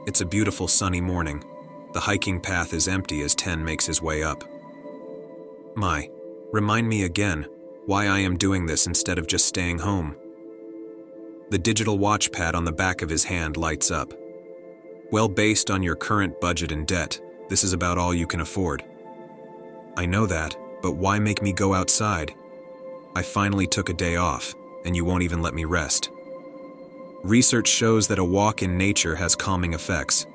It's a beautiful sunny morning. The hiking path is empty as 10 makes his way up. Remind me again why I am doing this instead of just staying home. The digital watch pad on the back of his hand lights up. Well, based on your current budget and debt, this is about all you can afford. I know that, but why make me go outside? I finally took a day off, and you won't even let me rest. Research shows that a walk in nature has calming effects.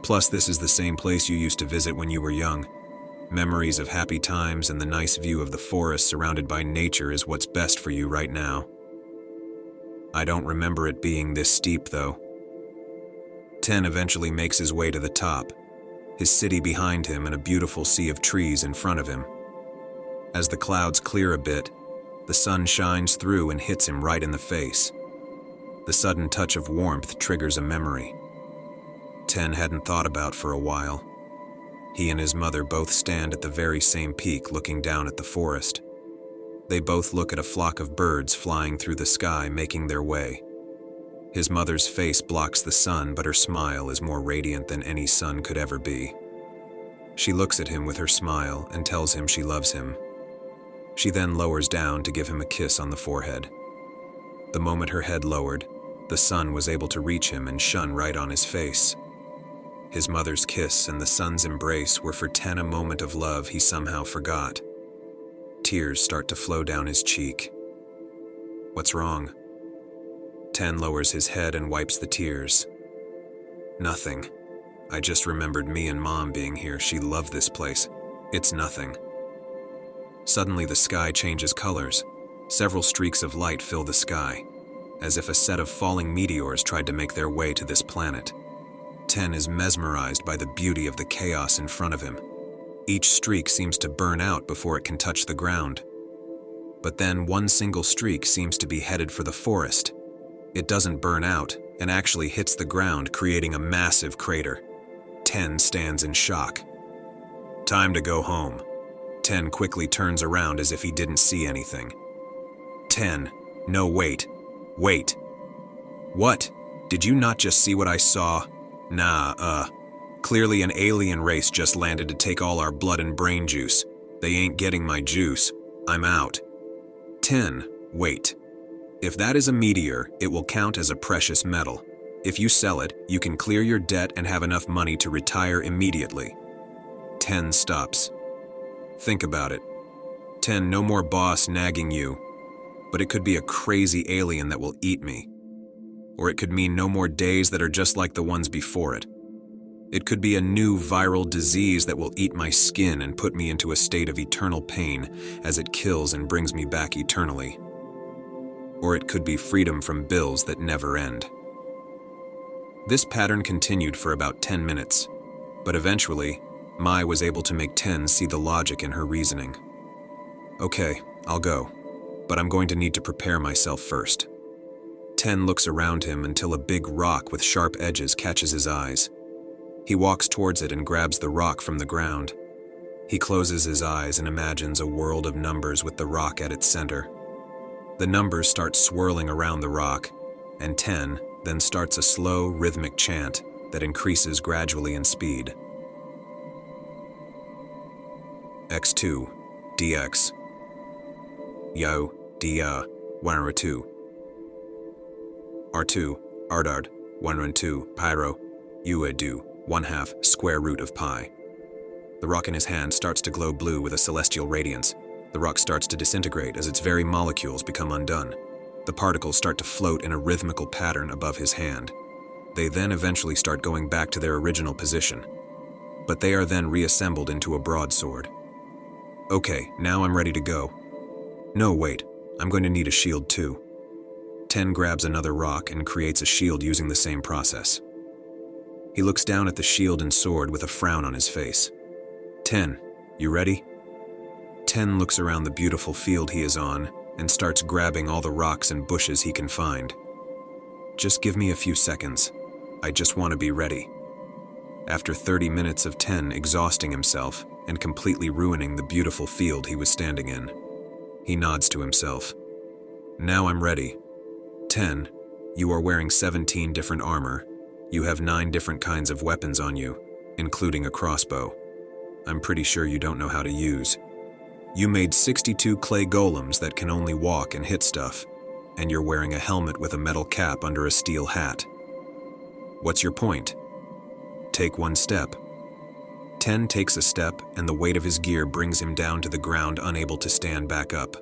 Plus, this is the same place you used to visit when you were young. Memories of happy times and the nice view of the forest surrounded by nature is what's best for you right now. I don't remember it being this steep, though. 10 eventually makes his way to the top, his city behind him and a beautiful sea of trees in front of him. As the clouds clear a bit, the sun shines through and hits him right in the face. The sudden touch of warmth triggers a memory 10 hadn't thought about for a while. He and his mother both stand at the very same peak looking down at the forest. They both look at a flock of birds flying through the sky making their way. His mother's face blocks the sun, but her smile is more radiant than any sun could ever be. She looks at him with her smile and tells him she loves him. She then lowers down to give him a kiss on the forehead. The moment her head lowered, the sun was able to reach him and shone right on his face. His mother's kiss and the sun's embrace were for 10 a moment of love he somehow forgot. Tears start to flow down his cheek. What's wrong? 10 lowers his head and wipes the tears. Nothing. I just remembered me and Mom being here. She loved this place. It's nothing. Suddenly the sky changes colors. Several streaks of light fill the sky, as if a set of falling meteors tried to make their way to this planet. 10 is mesmerized by the beauty of the chaos in front of him. Each streak seems to burn out before it can touch the ground. But then one single streak seems to be headed for the forest. It doesn't burn out and actually hits the ground, creating a massive crater. 10 stands in shock. Time to go home. 10 quickly turns around as if he didn't see anything. 10. No, wait. Wait. What? Did you not just see what I saw? Nah, clearly an alien race just landed to take all our blood and brain juice. They ain't getting my juice. I'm out. 10. Wait. If that is a meteor, it will count as a precious metal. If you sell it, you can clear your debt and have enough money to retire immediately. 10 stops. Think about it. 10. No more boss nagging you. But it could be a crazy alien that will eat me. Or it could mean no more days that are just like the ones before it. It could be a new viral disease that will eat my skin and put me into a state of eternal pain as it kills and brings me back eternally. Or it could be freedom from bills that never end. This pattern continued for about 10 minutes, but eventually, Mai was able to make 10 see the logic in her reasoning. Okay, I'll go, but I'm going to need to prepare myself first. 10 looks around him until a big rock with sharp edges catches his eyes. He walks towards it and grabs the rock from the ground. He closes his eyes and imagines a world of numbers with the rock at its center. The numbers start swirling around the rock, and 10 then starts a slow, rhythmic chant that increases gradually in speed. X2, DX. Yo, Dia, 102. R2, Ardard, 112, Pyro, Uedu, 1/2, square root of pi. The rock in his hand starts to glow blue with a celestial radiance. The rock starts to disintegrate as its very molecules become undone. The particles start to float in a rhythmical pattern above his hand. They then eventually start going back to their original position. But they are then reassembled into a broadsword. Okay, now I'm ready to go. No, wait, I'm going to need a shield too. 10 grabs another rock and creates a shield using the same process. He looks down at the shield and sword with a frown on his face. 10, you ready? 10 looks around the beautiful field he is on and starts grabbing all the rocks and bushes he can find. Just give me a few seconds. I just want to be ready. After 30 minutes of 10 exhausting himself and completely ruining the beautiful field he was standing in, he nods to himself. Now I'm ready. 10, you are wearing 17 different armor. You have 9 different kinds of weapons on you, including a crossbow. I'm pretty sure you don't know how to use. You made 62 clay golems that can only walk and hit stuff, and you're wearing a helmet with a metal cap under a steel hat. What's your point? Take one step. 10 takes a step, and the weight of his gear brings him down to the ground, unable to stand back up.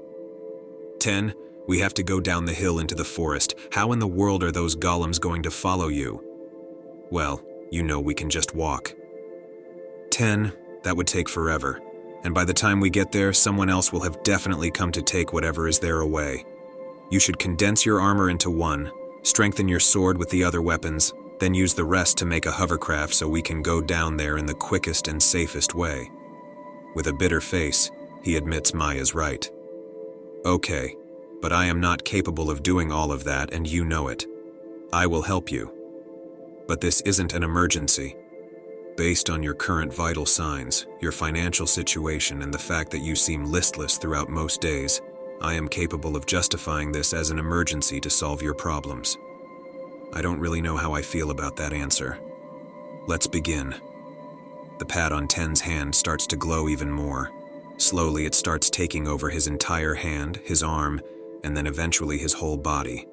10, we have to go down the hill into the forest. How in the world are those golems going to follow you? Well, you know we can just walk. 10, that would take forever, and by the time we get there, someone else will have definitely come to take whatever is there away. You should condense your armor into one, strengthen your sword with the other weapons, then use the rest to make a hovercraft so we can go down there in the quickest and safest way. With a bitter face, he admits Maya's right. Okay, but I am not capable of doing all of that, and you know it. I will help you. But this isn't an emergency. Based on your current vital signs, your financial situation, and the fact that you seem listless throughout most days, I am capable of justifying this as an emergency to solve your problems. I don't really know how I feel about that answer. Let's begin. The pad on 10's hand starts to glow even more. Slowly, it starts taking over his entire hand, his arm, and then eventually his whole body.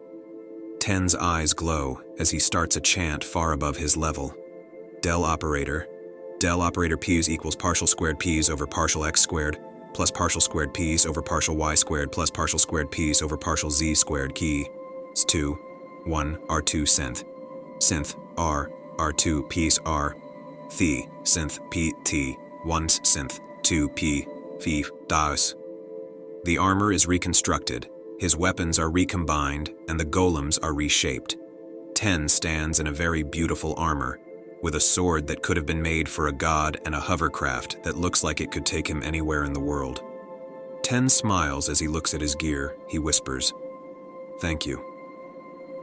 10's eyes glow as he starts a chant far above his level. Del operator P's equals partial squared P's over partial X squared, plus partial squared P's over partial Y squared, plus partial squared P's over partial Z squared. Key is 2, 1, R2 synth, R2 P's R, synth P, T, 1 synth, 2 P, F, DAS. The armor is reconstructed, his weapons are recombined, and the golems are reshaped. 10 stands in a very beautiful armor, with a sword that could have been made for a god and a hovercraft that looks like it could take him anywhere in the world. 10 smiles as he looks at his gear. He whispers, "Thank you."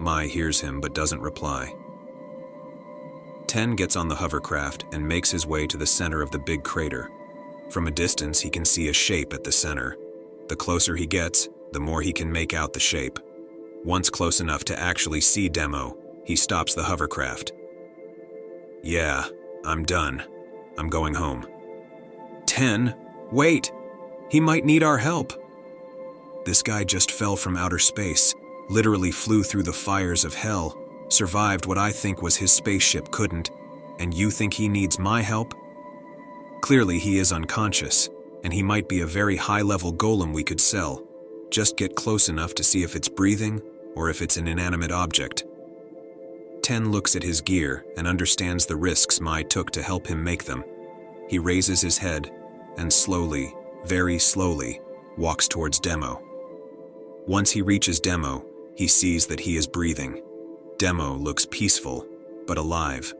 Mai hears him but doesn't reply. 10 gets on the hovercraft and makes his way to the center of the big crater. From a distance, he can see a shape at the center. The closer he gets, the more he can make out the shape. Once close enough to actually see Demo, he stops the hovercraft. "Yeah, I'm done. I'm going home." 10, wait! He might need our help. This guy just fell from outer space, literally flew through the fires of hell, survived what I think was his spaceship couldn't, and you think he needs my help? Clearly he is unconscious, and he might be a very high-level golem we could sell. Just get close enough to see if it's breathing or if it's an inanimate object. 10 looks at his gear and understands the risks Mai took to help him make them. He raises his head and slowly, very slowly, walks towards Demo. Once he reaches Demo, he sees that he is breathing. Demo looks peaceful, but alive.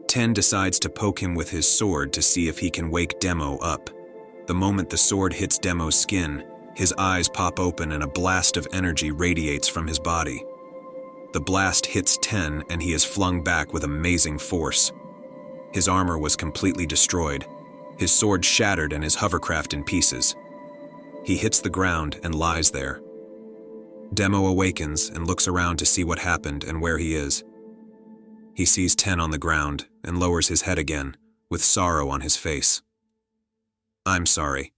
10 decides to poke him with his sword to see if he can wake Demo up. The moment the sword hits Demo's skin, his eyes pop open and a blast of energy radiates from his body. The blast hits 10 and he is flung back with amazing force. His armor was completely destroyed, his sword shattered and his hovercraft in pieces. He hits the ground and lies there. Demo awakens and looks around to see what happened and where he is. He sees 10 on the ground and lowers his head again, with sorrow on his face. "I'm sorry.